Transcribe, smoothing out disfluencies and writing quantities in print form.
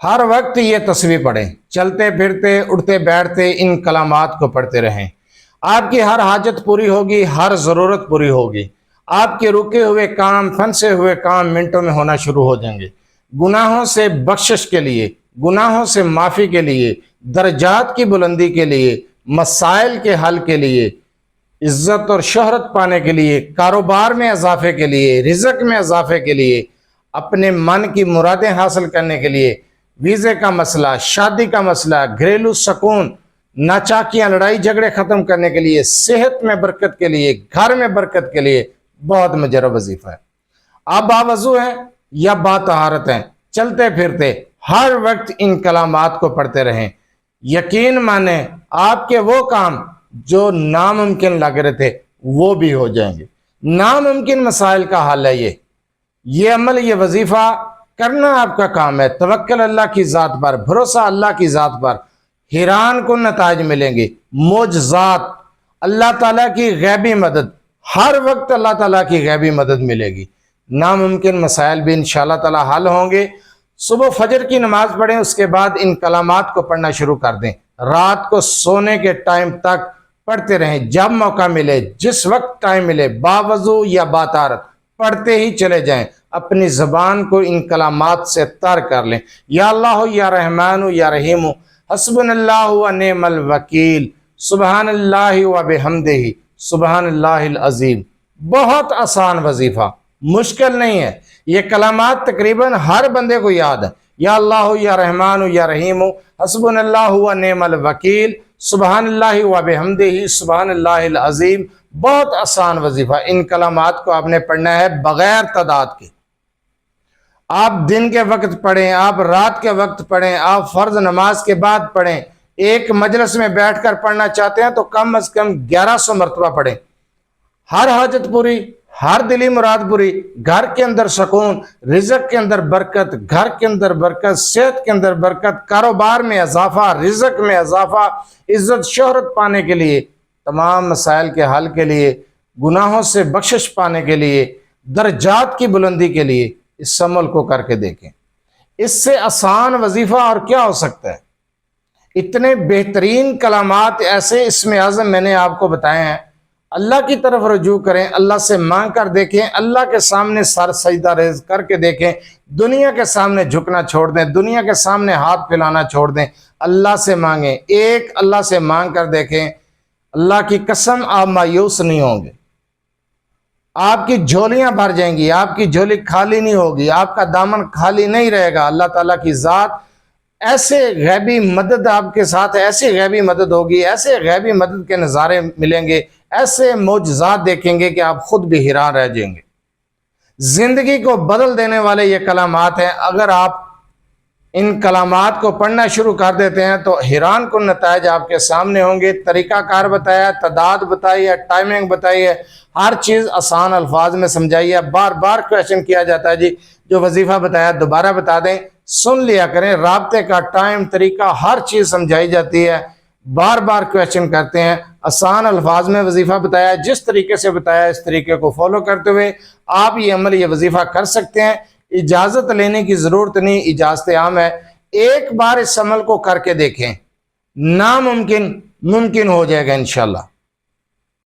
ہر وقت یہ تسبیح پڑھیں، چلتے پھرتے اٹھتے بیٹھتے ان کلمات کو پڑھتے رہیں۔ آپ کی ہر حاجت پوری ہوگی، ہر ضرورت پوری ہوگی۔ آپ کے رکے ہوئے کام، پھنسے ہوئے کام منٹوں میں ہونا شروع ہو جائیں گے۔ گناہوں سے بخشش کے لیے، گناہوں سے معافی کے لیے، درجات کی بلندی کے لیے، مسائل کے حل کے لیے، عزت اور شہرت پانے کے لیے، کاروبار میں اضافے کے لیے، رزق میں اضافے کے لیے، اپنے من کی مرادیں حاصل کرنے کے لیے، ویزے کا مسئلہ، شادی کا مسئلہ، گھریلو سکون، ناچاکیاں، لڑائی جھگڑے ختم کرنے کے لیے، صحت میں برکت کے لیے، گھر میں برکت کے لیے بہت مجرب وظیفہ ہے۔ آپ باوضو ہیں یا باطہارت ہیں، چلتے پھرتے ہر وقت ان کلمات کو پڑھتے رہیں۔ یقین مانیں آپ کے وہ کام جو ناممکن لگ رہے تھے وہ بھی ہو جائیں گے۔ ناممکن مسائل کا حل ہے یہ عمل، یہ وظیفہ کرنا آپ کا کام ہے۔ توکل اللہ کی ذات پر، بھروسہ اللہ کی ذات پر، حیران کن نتائج ملیں گے، معجزات، اللہ تعالیٰ کی غیبی مدد، ہر وقت اللہ تعالیٰ کی غیبی مدد ملے گی۔ ناممکن مسائل بھی انشاءاللہ تعالیٰ حل ہوں گے۔ صبح فجر کی نماز پڑھیں، اس کے بعد ان کلمات کو پڑھنا شروع کر دیں۔ رات کو سونے کے ٹائم تک پڑھتے رہیں، جب موقع ملے، جس وقت ٹائم ملے، باوضو یا باطہارت پڑھتے ہی چلے جائیں۔ اپنی زبان کو ان کلمات سے تر کر لیں۔ یا اللہ یا رحمان یا رحیم، حسبنا اللہ و نعم الوکیل، سبحان اللہ و بحمدہ، سبحان اللہ العظیم۔ بہت آسان وظیفہ، مشکل نہیں ہے۔ یہ کلمات تقریباً ہر بندے کو یاد ہے۔ یا اللہ یا رحمان یا رحیم، حسبنا اللہ و نعم الوکیل، سبحان اللہ و بحمدہ، سبحان اللہ العظیم۔ بہت آسان وظیفہ۔ ان کلمات کو آپ نے پڑھنا ہے بغیر تعداد کے۔ آپ دن کے وقت پڑھیں، آپ رات کے وقت پڑھیں، آپ فرض نماز کے بعد پڑھیں۔ ایک مجلس میں بیٹھ کر پڑھنا چاہتے ہیں تو کم از کم 1100 مرتبہ پڑھیں۔ ہر حاجت پوری، ہر دلی مراد پوری، گھر کے اندر سکون، رزق کے اندر برکت، گھر کے اندر برکت، صحت کے اندر برکت، کاروبار میں اضافہ، رزق میں اضافہ، عزت شہرت پانے کے لیے، تمام مسائل کے حل کے لیے، گناہوں سے بخشش پانے کے لیے، درجات کی بلندی کے لیے اس عمل کو کر کے دیکھیں۔ اس سے آسان وظیفہ اور کیا ہو سکتا ہے؟ اتنے بہترین کلمات، ایسے اسم اعظم میں نے آپ کو بتائے ہیں۔ اللہ کی طرف رجوع کریں، اللہ سے مانگ کر دیکھیں، اللہ کے سامنے سر سجدہ ریز کر کے دیکھیں، دنیا کے سامنے جھکنا چھوڑ دیں، دنیا کے سامنے ہاتھ پھیلانا چھوڑ دیں، اللہ سے مانگیں۔ ایک اللہ سے مانگ کر دیکھیں، اللہ کی قسم آپ مایوس نہیں ہوں گے۔ آپ کی جھولیاں بھر جائیں گی، آپ کی جھولی خالی نہیں ہوگی، آپ کا دامن خالی نہیں رہے گا۔ اللہ تعالیٰ کی ذات ایسے غیبی مدد آپ کے ساتھ، ایسی غیبی مدد ہوگی، ایسے غیبی مدد کے نظارے ملیں گے، ایسے معجزات دیکھیں گے کہ آپ خود بھی حیران رہ جائیں گے۔ زندگی کو بدل دینے والے یہ کلمات ہیں۔ اگر آپ ان کلمات کو پڑھنا شروع کر دیتے ہیں تو حیران کن نتائج آپ کے سامنے ہوں گے۔ طریقہ کار بتایا، تعداد بتائی ہے، ٹائمنگ بتائی ہے، ہر چیز آسان الفاظ میں سمجھائی ہے۔ بار بار کویشچن کیا جاتا ہے جی جو وظیفہ بتایا دوبارہ بتا دیں، سن لیا کریں۔ رابطے کا ٹائم، طریقہ، ہر چیز سمجھائی جاتی ہے۔ بار بار کویشچن کرتے ہیں، آسان الفاظ میں وظیفہ بتایا، جس طریقے سے بتایا اس طریقے کو فالو کرتے ہوئے آپ یہ عمل، یہ وظیفہ کر سکتے ہیں۔ اجازت لینے کی ضرورت نہیں، اجازت عام ہے۔ ایک بار اس عمل کو کر کے دیکھیں، ناممکن ممکن ہو جائے گا انشاءاللہ۔